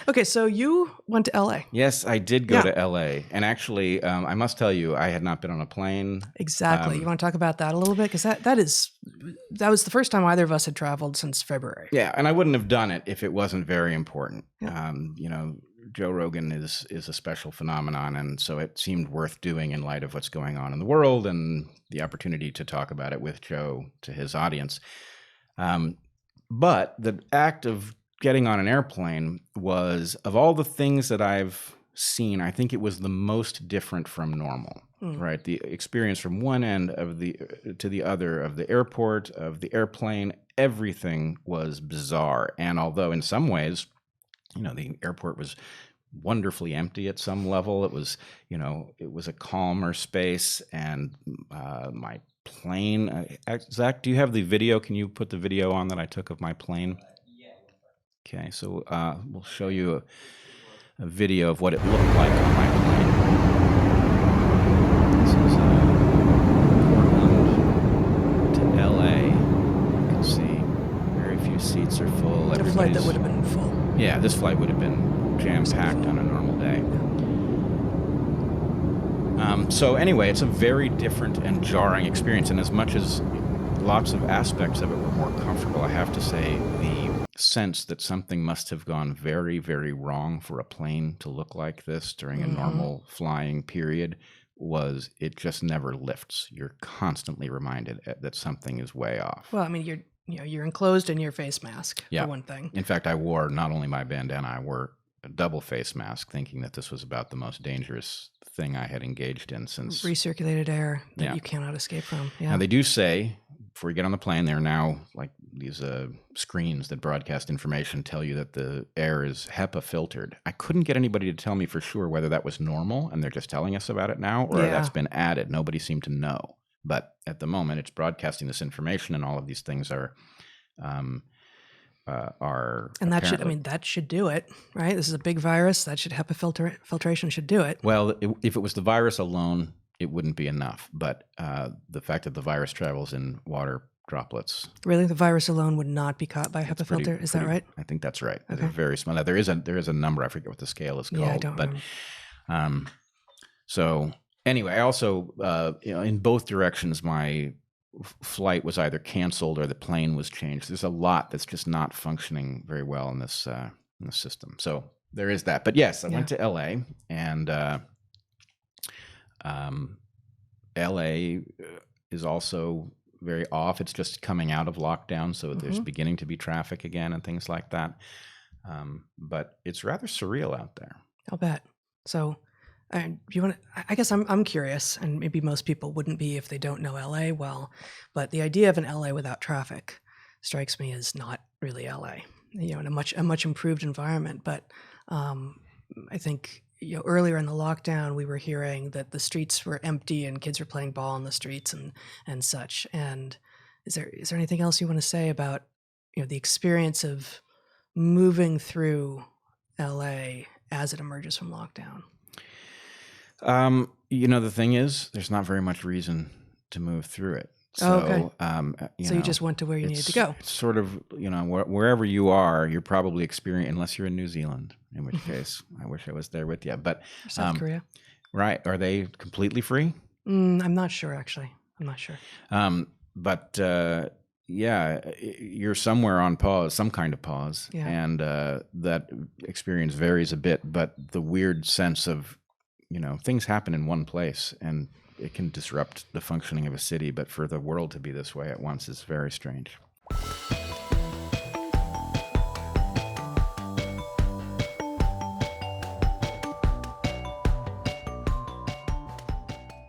Okay, so you went to LA. Yes, I did go to LA. And actually, I must tell you, I had not been on a plane. Exactly. You want to talk about that a little bit? Because that was the first time either of us had traveled since February. Yeah, and I wouldn't have done it if it wasn't very important. Yeah. Joe Rogan is a special phenomenon, and so it seemed worth doing in light of what's going on in the world and the opportunity to talk about it with Joe to his audience. But the act of getting on an airplane was, of all the things that I've seen, I think it was the most different from normal, right? The experience from one end to the other of the airport, of the airplane, everything was bizarre. And although in some ways, the airport was wonderfully empty at some level, it was a calmer space, and my plane. Zach, do you have the video? Can you put the video on that I took of my plane? Okay, so we'll show you a video of what it looked like on my plane. This is Portland to LA. You can see very few seats are full. A flight that would have been full. Yeah, this flight would have been jam-packed on a normal day. So anyway, it's a very different and jarring experience, and as much as lots of aspects of it were more comfortable, I have to say the sense that something must have gone very, very wrong for a plane to look like this during a normal flying period it just never lifts. You're constantly reminded that something is way off. Well, I mean, you're enclosed in your face mask, for one thing. In fact, I wore not only my bandana, I wore a double face mask, thinking that this was about the most dangerous thing I had engaged in since recirculated air that you cannot escape from. Yeah. Now, they do say, before you get on the plane, there are now like these screens that broadcast information tell you that the air is HEPA filtered. I couldn't get anybody to tell me for sure whether that was normal and they're just telling us about it now, or that's been added. Nobody seemed to know. But at the moment, it's broadcasting this information, and all of these things are and that should do it, right? This is a big virus. That should HEPA filtration should do it. Well, if it was the virus alone, it wouldn't be enough. But the fact that the virus travels in water droplets. Really? The virus alone would not be caught by a HEPA filter? Is that right? I think that's right. Okay. They're very small. Now, there is a number. I forget what the scale is called. Yeah, I don't remember. So anyway, I also, in both directions, my flight was either canceled or the plane was changed. There's a lot that's just not functioning very well in this system. So there is that. But yes, I went to LA, and LA is also very off. It's just coming out of lockdown, so there's beginning to be traffic again and things like that. But it's rather surreal out there. I'll bet. So, I guess I'm curious, and maybe most people wouldn't be if they don't know LA well, but the idea of an LA without traffic strikes me as not really LA, in a much improved environment. But I think, earlier in the lockdown, we were hearing that the streets were empty and kids were playing ball in the streets and such. And is there anything else you want to say about, the experience of moving through LA as it emerges from lockdown? The thing is, there's not very much reason to move through it. So, so you just went to where you needed to go. It's sort of, wherever you are, you're probably experiencing, unless you're in New Zealand, in which case I wish I was there with you. But South Korea, right? Are they completely free? I'm not sure, actually. I'm not sure. But you're somewhere on pause, some kind of pause, and that experience varies a bit. But the weird sense of, things happen in one place, and it can disrupt the functioning of a city, but for the world to be this way at once is very strange.